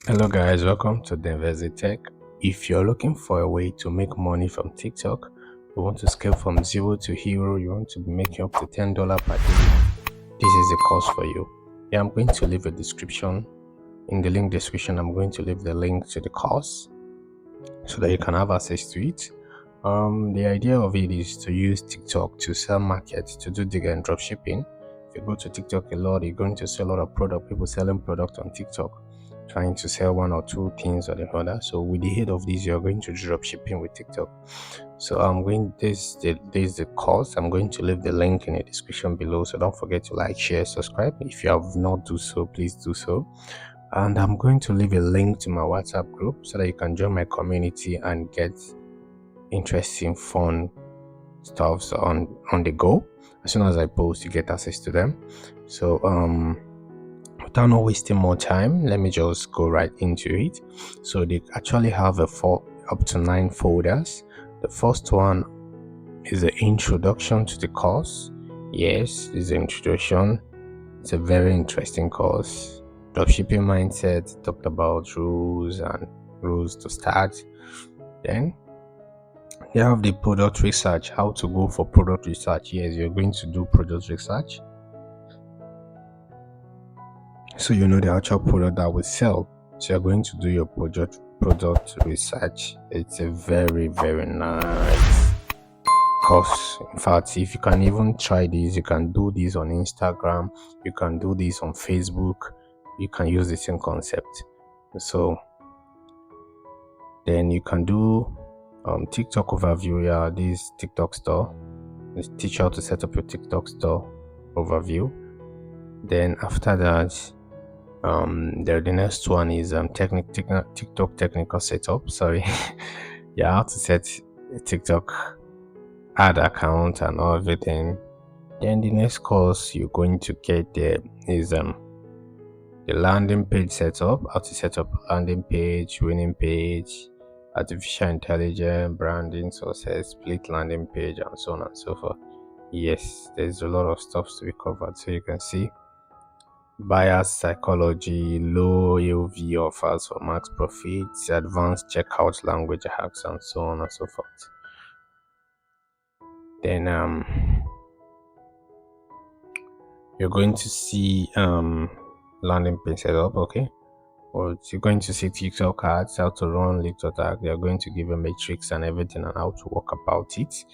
Hello guys, welcome to Denvezi Tech. If you're looking for a way to make money from TikTok, you want to scale from zero to hero, you want to be making up to $10 per day, this is the course for you. Yeah, I'm going to leave a description. In the link description, I'm going to leave the link to the course so that you can have access to it. The idea of it is to use TikTok to sell market, to do digger and drop shipping. If you go to TikTok a lot, you're going to see a lot of product, people selling product on TikTok, trying to sell one or two things or the other. So with the head of this, you're going to drop shipping with TikTok. So I'm going this is the course. I'm going to leave the link in the description below. So don't forget to like, share, subscribe. If you have not do so, please do so. And I'm going to leave a link to my WhatsApp group so that you can join my community and get interesting, fun stuffs on the go. As soon as I post, you get access to them. So without not wasting more time, let me just go right into it. So they actually have up to 9 folders. The first one is the introduction to the course. Yes, this is the introduction. It's a very interesting course. Dropshipping mindset, talked about rules and rules to start. Then they have the product research, how to go for product research. Yes, you're going to do product research, so you know the actual product that will sell. So you're going to do your product research. It's a very nice course. In fact, if you can even try this, you can do this on Instagram, you can do this on Facebook, you can use the same concept. So then you can do TikTok overview. Yeah, this TikTok store. Let's teach you how to set up your TikTok store overview. Then after that, the next one is TikTok technical setup. Sorry, yeah, how to set a TikTok ad account and everything. Then the next course you're going to get there is the landing page setup, how to set up a landing page, winning page, artificial intelligence, branding, success, split landing page, and so on and so forth. Yes, there's a lot of stuff to be covered. So you can see buyers psychology, low AOV offers for max profits, advanced checkout language hacks, and so on and so forth. Then you're going to see landing page setup, okay? Or you're going to see TikTok ads, how to run lead attack. They're going to give you metrics and everything and how to work about it.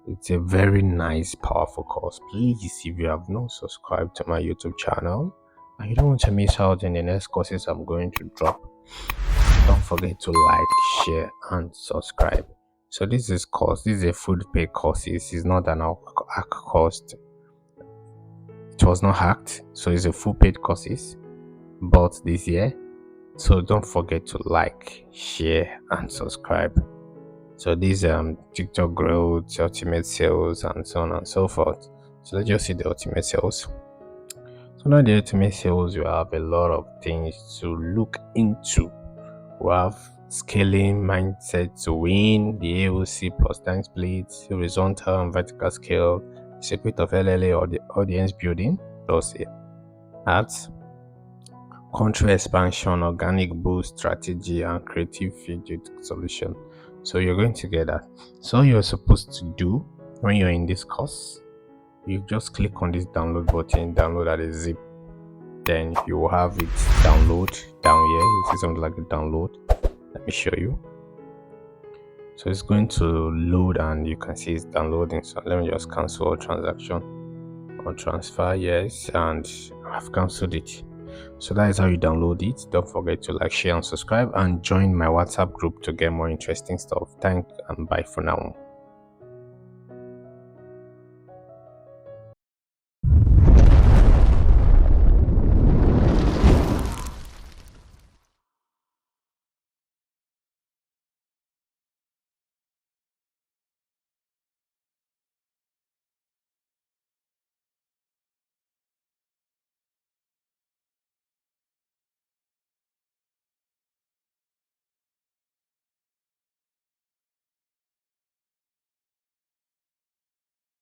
It's a very nice, powerful course. Please, if you have not subscribed to my YouTube channel and you don't want to miss out on the next courses I'm going to drop, don't forget to like, share, and subscribe. So this is a full paid course. It's not an hack course. It was not hacked, so it's a full paid courses. But this year, so don't forget to like, share, and subscribe. So these TikTok growth, ultimate sales, and so on and so forth. So let's just see the ultimate sales. So now the ultimate sales, you have a lot of things to look into. We have scaling mindset to win, the AOC plus time split, horizontal and vertical scale, secret of LLA or the audience building, plus ads, country expansion, organic boost strategy, and creative feature solution. So you're going to get that. So you're supposed to do when you're in this course, you just click on this download button, download as a zip. Then you will have it download down here. You see something like a download. Let me show you. So it's going to load and you can see it's downloading. So let me just cancel a transaction or transfer. Yes, and I've cancelled it. So that is how you download it. Don't forget to like, share, and subscribe, and join my WhatsApp group to get more interesting stuff. Thanks and bye for now.